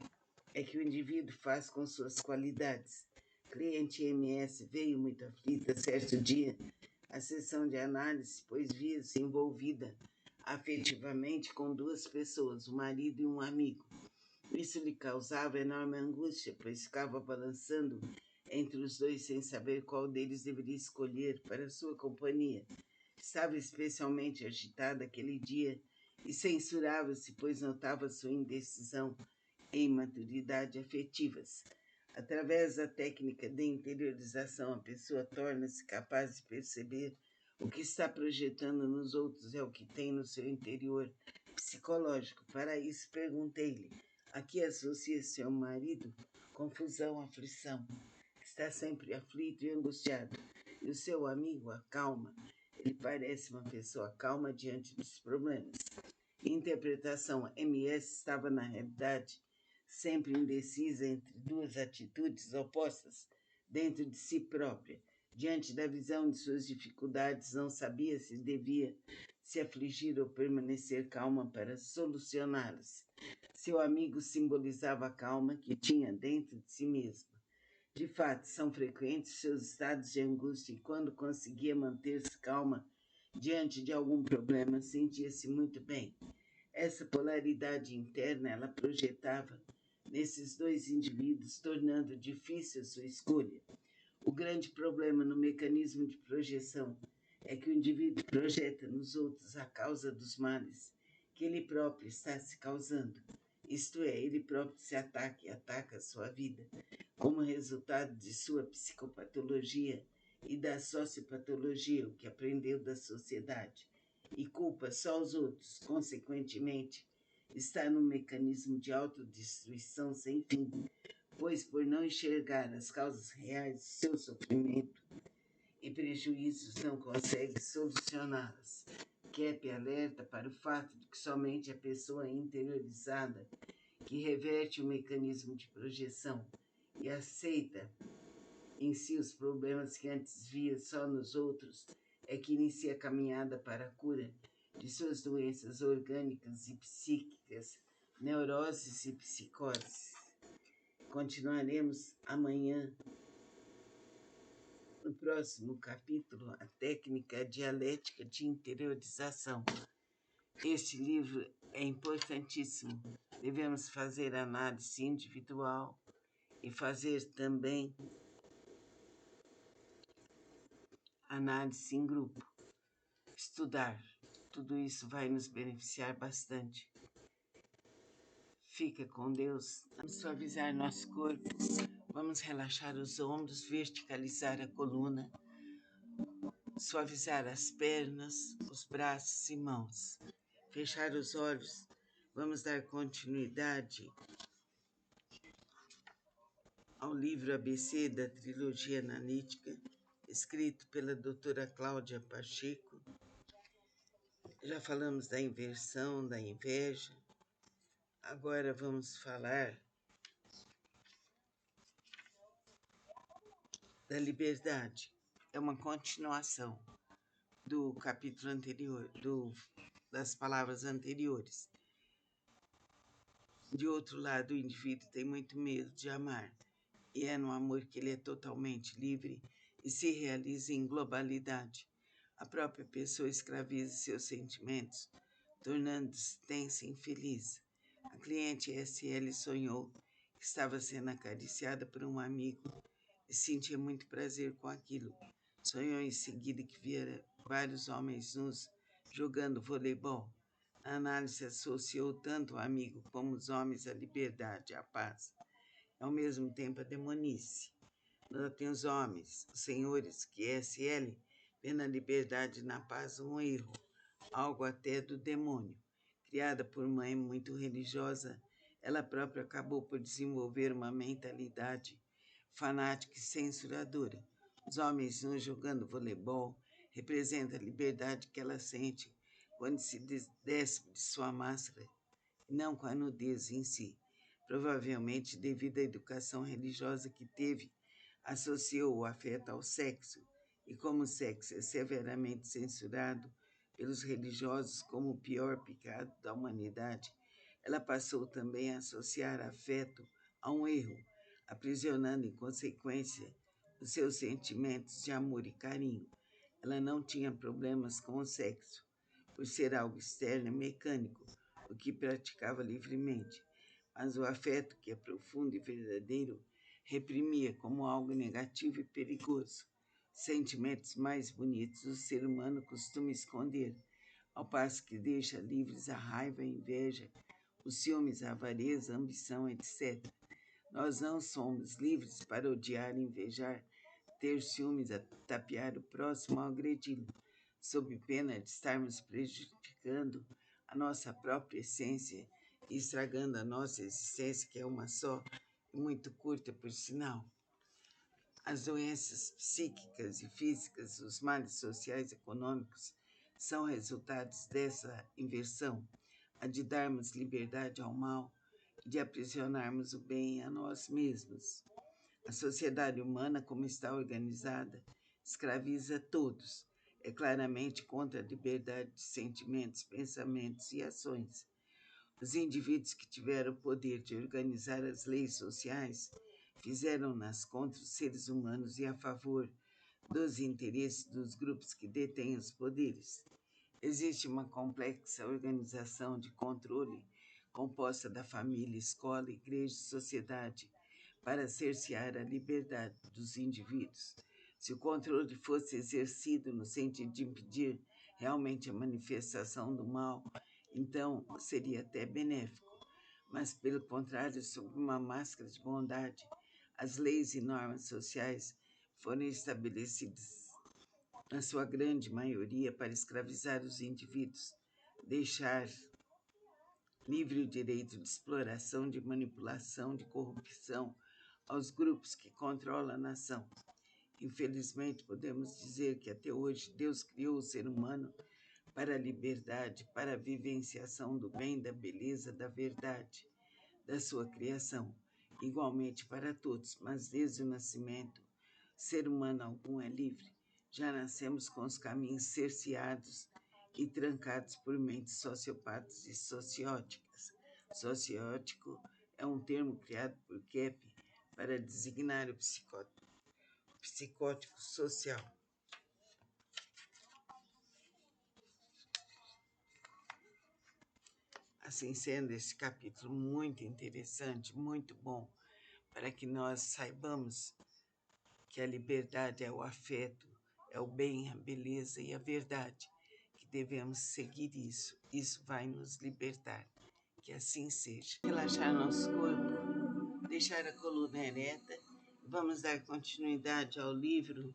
é que o indivíduo faz com suas qualidades. Cliente MS veio muito aflita certo dia à sessão de análise, pois via-se envolvida afetivamente com duas pessoas, um marido e um amigo. Isso lhe causava enorme angústia, pois ficava balançando entre os dois sem saber qual deles deveria escolher para sua companhia. Estava especialmente agitada aquele dia e censurava-se, pois notava sua indecisão e imaturidade afetivas. Através da técnica de interiorização, a pessoa torna-se capaz de perceber o que está projetando nos outros é o que tem no seu interior psicológico. Para isso, perguntei-lhe: a que associa seu marido? Confusão, aflição. Está sempre aflito e angustiado. E o seu amigo acalma. Ele parece uma pessoa calma diante dos problemas. Interpretação: MS estava, na realidade, sempre indecisa entre duas atitudes opostas dentro de si própria. Diante da visão de suas dificuldades, não sabia se devia se afligir ou permanecer calma para solucioná-las. Seu amigo simbolizava a calma que tinha dentro de si mesma. De fato, são frequentes seus estados de angústia e quando conseguia manter-se calma diante de algum problema, sentia-se muito bem. Essa polaridade interna ela projetava nesses dois indivíduos, tornando difícil a sua escolha. O grande problema no mecanismo de projeção é que o indivíduo projeta nos outros a causa dos males que ele próprio está se causando. Isto é, ele próprio se ataca e ataca a sua vida, como resultado de sua psicopatologia e da sociopatologia, o que aprendeu da sociedade, e culpa só os outros. Consequentemente, está num mecanismo de autodestruição sem fim, pois por não enxergar as causas reais do seu sofrimento e prejuízos não consegue solucioná-las. Kepp alerta para o fato de que somente a pessoa interiorizada que reverte o mecanismo de projeção e aceita em si os problemas que antes via só nos outros é que inicia a caminhada para a cura de suas doenças orgânicas e psíquicas, neuroses e psicoses. Continuaremos amanhã, no próximo capítulo, a técnica dialética de interiorização. Este livro é importantíssimo. Devemos fazer análise individual e fazer também análise em grupo. Estudar. Tudo isso vai nos beneficiar bastante. Fica com Deus. Vamos suavizar nosso corpo. Vamos relaxar os ombros, verticalizar a coluna, suavizar as pernas, os braços e mãos. Fechar os olhos. Vamos dar continuidade ao livro ABC da Trilogia Analítica, escrito pela doutora Cláudia Pacheco. Já falamos da inversão, da inveja. Agora vamos falar da liberdade. É uma continuação do capítulo anterior, das palavras anteriores. De outro lado, o indivíduo tem muito medo de amar, e é no amor que ele é totalmente livre e se realiza em globalidade. A própria pessoa escraviza seus sentimentos, tornando-se tensa e infeliz. A cliente SL sonhou que estava sendo acariciada por um amigo e sentia muito prazer com aquilo. Sonhou em seguida que via vários homens nus jogando voleibol. A análise associou tanto o amigo como os homens à liberdade, à paz, e ao mesmo tempo à demonice. Notem os homens, os senhores, que SL vê na liberdade e na paz um erro, algo até do demônio. Criada por mãe muito religiosa, ela própria acabou por desenvolver uma mentalidade fanática e censuradora. Os homens nus jogando voleibol representam a liberdade que ela sente quando se despe de sua máscara, e não com a nudez em si. Provavelmente, devido à educação religiosa que teve, associou o afeto ao sexo, e como o sexo é severamente censurado pelos religiosos como o pior pecado da humanidade, ela passou também a associar afeto a um erro, aprisionando em consequência os seus sentimentos de amor e carinho. Ela não tinha problemas com o sexo, por ser algo externo e mecânico, o que praticava livremente, mas o afeto, que é profundo e verdadeiro, reprimia como algo negativo e perigoso. Os sentimentos mais bonitos o ser humano costuma esconder, ao passo que deixa livres a raiva, a inveja, os ciúmes, a avareza, a ambição, etc. Nós não somos livres para odiar, invejar, ter ciúmes, a tapear o próximo ou agredi-lo, sob pena de estarmos prejudicando a nossa própria essência e estragando a nossa existência, que é uma só e muito curta, por sinal. As doenças psíquicas e físicas, os males sociais e econômicos, são resultados dessa inversão, a de darmos liberdade ao mal e de aprisionarmos o bem a nós mesmos. A sociedade humana, como está organizada, escraviza todos. É claramente contra a liberdade de sentimentos, pensamentos e ações. Os indivíduos que tiveram o poder de organizar as leis sociais fizeram-nas contra os seres humanos e a favor dos interesses dos grupos que detêm os poderes. Existe uma complexa organização de controle composta da família, escola, igreja e sociedade para cercear a liberdade dos indivíduos. Se o controle fosse exercido no sentido de impedir realmente a manifestação do mal, então seria até benéfico. Mas, pelo contrário, sob uma máscara de bondade, as leis e normas sociais foram estabelecidas, na sua grande maioria, para escravizar os indivíduos, deixar livre o direito de exploração, de manipulação, de corrupção aos grupos que controlam a nação. Infelizmente, podemos dizer que até hoje Deus criou o ser humano para a liberdade, para a vivenciação do bem, da beleza, da verdade, da sua criação, igualmente para todos, mas desde o nascimento, ser humano algum é livre. Já nascemos com os caminhos cerceados e trancados por mentes sociopatas e socióticas. Sociótico é um termo criado por Kepp para designar o psicótico social. Assim sendo, esse capítulo muito interessante, muito bom, para que nós saibamos que a liberdade é o afeto, é o bem, a beleza e a verdade, que devemos seguir isso. Isso vai nos libertar. Que assim seja. Relaxar nosso corpo, deixar a coluna ereta. Vamos dar continuidade ao livro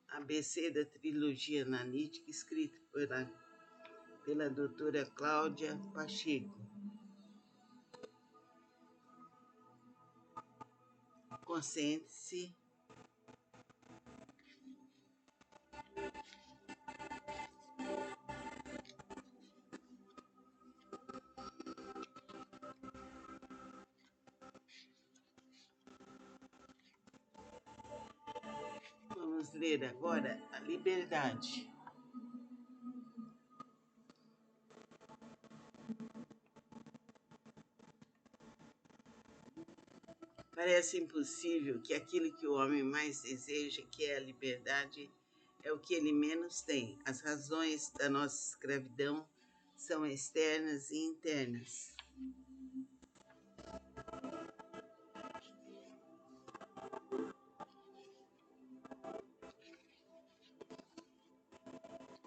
ABC da Trilogia Analítica, escrito pela doutora Cláudia Pacheco. Concentre-se. Vamos ler agora a liberdade. Parece impossível que aquilo que o homem mais deseja, que é a liberdade, é o que ele menos tem. As razões da nossa escravidão são externas e internas.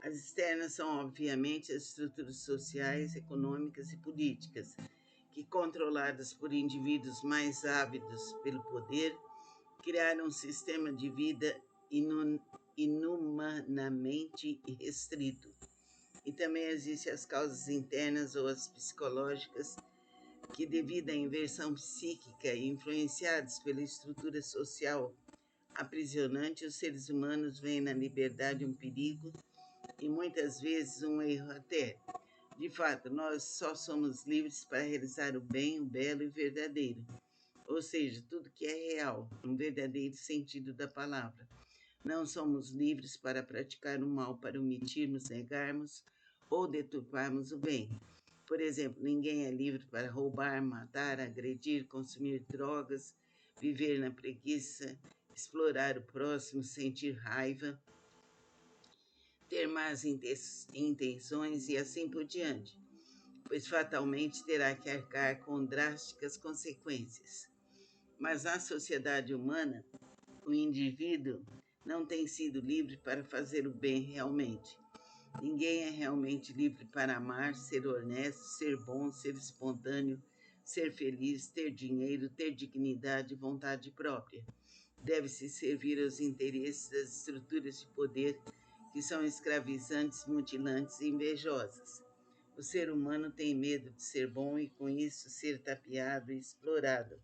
As externas são, obviamente, as estruturas sociais, econômicas e políticas, que, controladas por indivíduos mais ávidos pelo poder, criaram um sistema de vida inumanamente restrito. E também existem as causas internas ou as psicológicas, que, devido à inversão psíquica e influenciados pela estrutura social aprisionante, os seres humanos veem na liberdade um perigo e muitas vezes um erro até. De fato, nós só somos livres para realizar o bem, o belo e o verdadeiro, ou seja, tudo que é real, no verdadeiro sentido da palavra. Não somos livres para praticar o mal, para omitirmos, negarmos ou deturparmos o bem. Por exemplo, ninguém é livre para roubar, matar, agredir, consumir drogas, viver na preguiça, explorar o próximo, sentir raiva, ter más intenções e assim por diante, pois fatalmente terá que arcar com drásticas consequências. Mas na sociedade humana, o indivíduo não tem sido livre para fazer o bem realmente. Ninguém é realmente livre para amar, ser honesto, ser bom, ser espontâneo, ser feliz, ter dinheiro, ter dignidade e vontade própria. Deve-se servir aos interesses das estruturas de poder que são escravizantes, mutilantes e invejosas. O ser humano tem medo de ser bom e, com isso, ser tapeado e explorado,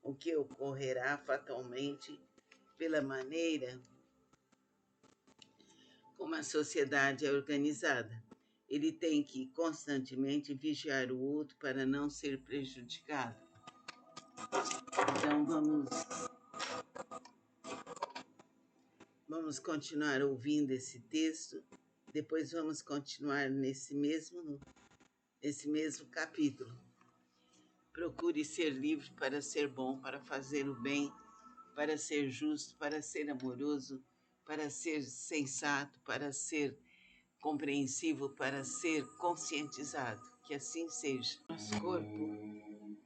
o que ocorrerá fatalmente pela maneira como a sociedade é organizada. Ele tem que constantemente vigiar o outro para não ser prejudicado. Então vamos continuar ouvindo esse texto, depois vamos continuar nesse mesmo capítulo. Procure ser livre para ser bom, para fazer o bem, para ser justo, para ser amoroso, para ser sensato, para ser compreensivo, para ser conscientizado. Que assim seja. Nosso corpo,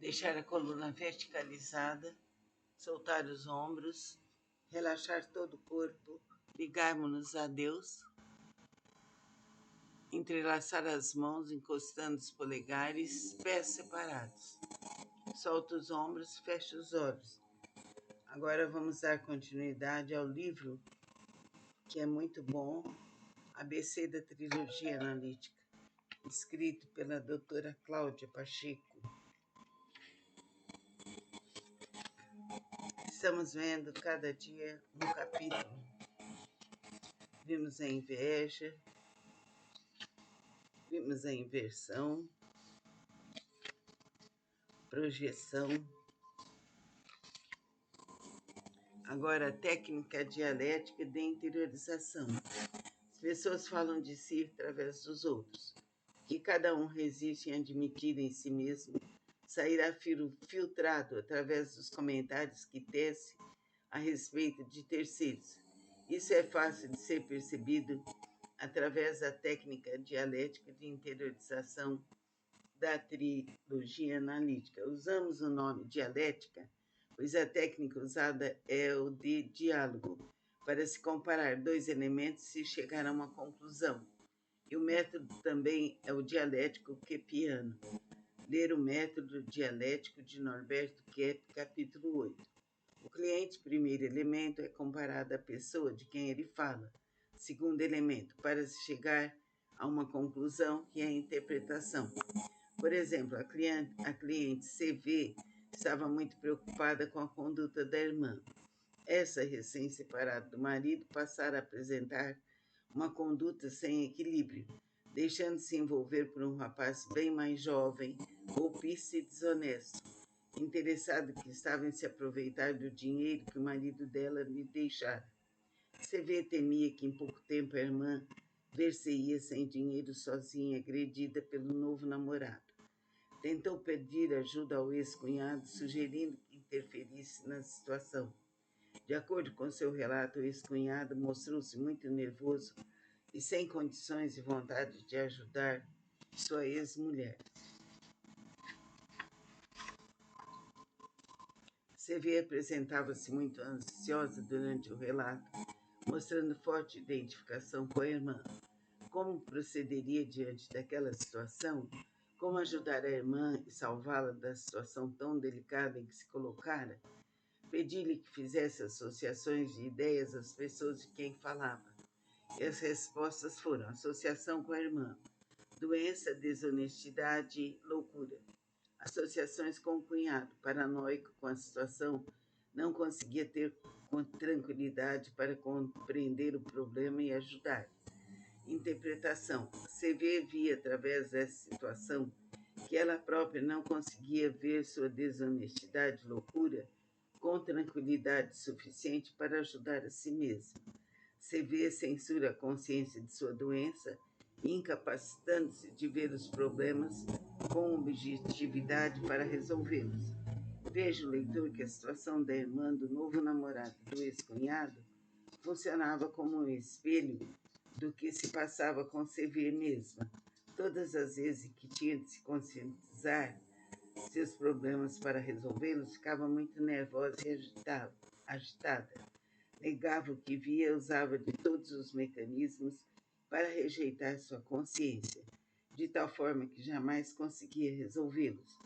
deixar a coluna verticalizada, soltar os ombros, relaxar todo o corpo, ligarmos-nos a Deus, entrelaçar as mãos, encostando os polegares, pés separados. Solta os ombros, fecha os olhos. Agora vamos dar continuidade ao livro, que é muito bom, ABC da Trilogia Analítica, escrito pela doutora Cláudia Pacheco. Estamos vendo cada dia um capítulo. Vimos a inveja, vimos a inversão, projeção. Agora a técnica dialética de interiorização. As pessoas falam de si através dos outros, que cada um resiste em admitir em si mesmo, sairá filtrado através dos comentários que tece a respeito de terceiros. Isso é fácil de ser percebido através da técnica dialética de interiorização da trilogia analítica. Usamos o nome dialética, pois a técnica usada é o de diálogo, para se comparar dois elementos e chegar a uma conclusão. E o método também é o dialético kepiano. Ler o método dialético de Norberto Kepp, capítulo 8. O cliente, primeiro elemento, é comparado à pessoa de quem ele fala. Segundo elemento, para se chegar a uma conclusão, que é a interpretação. Por exemplo, a cliente CV estava muito preocupada com a conduta da irmã. Essa, recém-separada do marido, passara a apresentar uma conduta sem equilíbrio, deixando-se envolver por um rapaz bem mais jovem, golpista e desonesto, interessado que estava em se aproveitar do dinheiro que o marido dela lhe deixara. CV temia que em pouco tempo a irmã ver-se-ia sem dinheiro sozinha, agredida pelo novo namorado. Tentou pedir ajuda ao ex-cunhado, sugerindo que interferisse na situação. De acordo com seu relato, o ex-cunhado mostrou-se muito nervoso e sem condições e vontade de ajudar sua ex-mulher. CV apresentava-se muito ansiosa durante o relato, mostrando forte identificação com a irmã. Como procederia diante daquela situação? Como ajudar a irmã e salvá-la da situação tão delicada em que se colocara? Pedi-lhe que fizesse associações de ideias às pessoas de quem falava. E as respostas foram: associação com a irmã, doença, desonestidade, loucura. Associações com o cunhado, paranoico com a situação, não conseguia ter tranquilidade para compreender o problema e ajudar. Interpretação. CV via através dessa situação que ela própria não conseguia ver sua desonestidade, loucura, com tranquilidade suficiente para ajudar a si mesma. CV censura a consciência de sua doença, incapacitando-se de ver os problemas com objetividade para resolvê-los. Veja o leitor que a situação da irmã do novo namorado do ex-cunhado funcionava como um espelho do que se passava com CV mesma. Todas as vezes que tinha de se conscientizar seus problemas para resolvê-los, ficava muito nervosa e agitada. Negava o que via, usava de todos os mecanismos para rejeitar sua consciência, de tal forma que jamais conseguia resolvê-los.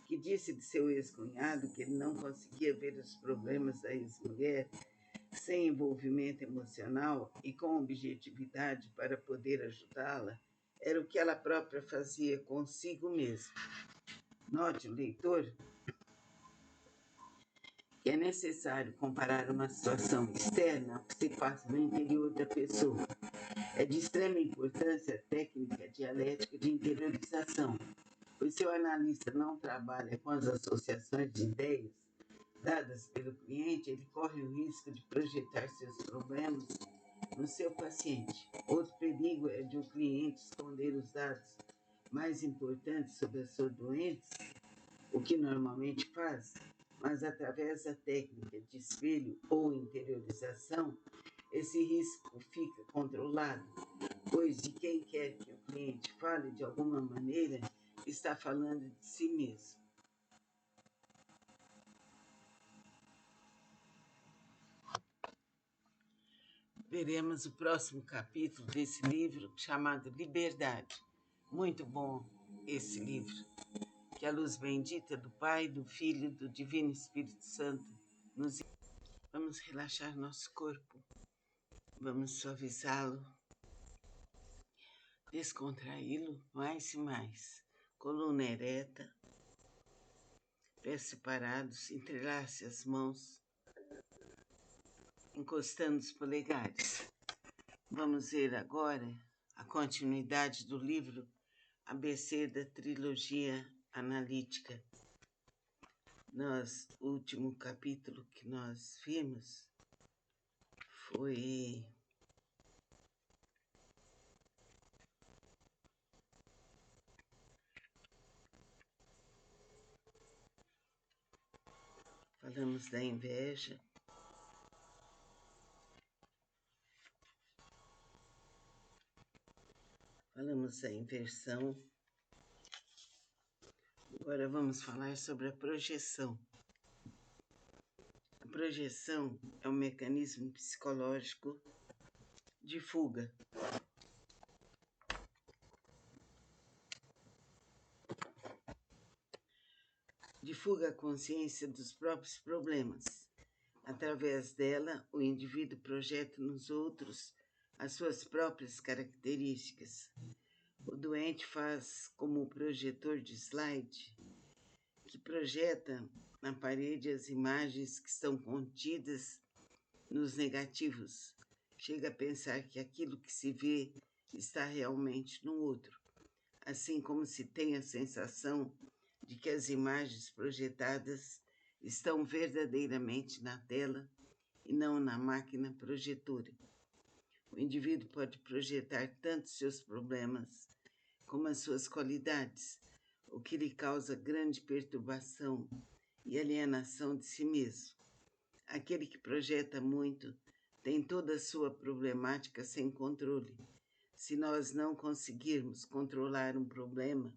Que disse de seu ex-cunhado que ele não conseguia ver os problemas da ex-mulher sem envolvimento emocional e com objetividade para poder ajudá-la, era o que ela própria fazia consigo mesma. Note, o leitor, que é necessário comparar uma situação externa ao que se passa no interior da pessoa. É de extrema importância a técnica dialética de interiorização, pois se o analista não trabalha com as associações de ideias dadas pelo cliente, ele corre o risco de projetar seus problemas no seu paciente. Outro perigo é de o cliente esconder os dados mais importantes sobre a sua doença, o que normalmente faz, mas através da técnica de espelho ou interiorização, esse risco fica controlado, pois de quem quer que o cliente fale de alguma maneira, está falando de si mesmo. Veremos o próximo capítulo desse livro, chamado Liberdade. Muito bom esse livro. Que a luz bendita do Pai, do Filho e do Divino Espírito Santo nos... Vamos relaxar nosso corpo, vamos suavizá-lo, descontraí-lo mais e mais. Coluna ereta, pés separados, entrelace as mãos, encostando os polegares. Vamos ver agora a continuidade do livro ABC da trilogia analítica. O último capítulo que nós vimos foi falamos da inveja, falamos da inversão, Agora vamos falar sobre a projeção. A projeção é um mecanismo psicológico de fuga. De fuga à consciência dos próprios problemas. Através dela, o indivíduo projeta nos outros as suas próprias características. O doente faz como o projetor de slide, que projeta na parede as imagens que estão contidas nos negativos. Chega a pensar que aquilo que se vê está realmente no outro, assim como se tem a sensação de que as imagens projetadas estão verdadeiramente na tela e não na máquina projetora. O indivíduo pode projetar tanto seus problemas como as suas qualidades, o que lhe causa grande perturbação e alienação de si mesmo. Aquele que projeta muito tem toda a sua problemática sem controle. Se nós não conseguirmos controlar um problema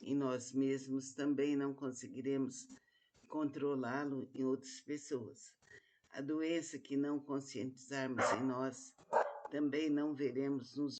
em nós mesmos, também não conseguiremos controlá-lo em outras pessoas. A doença que não conscientizarmos em nós, também não veremos nos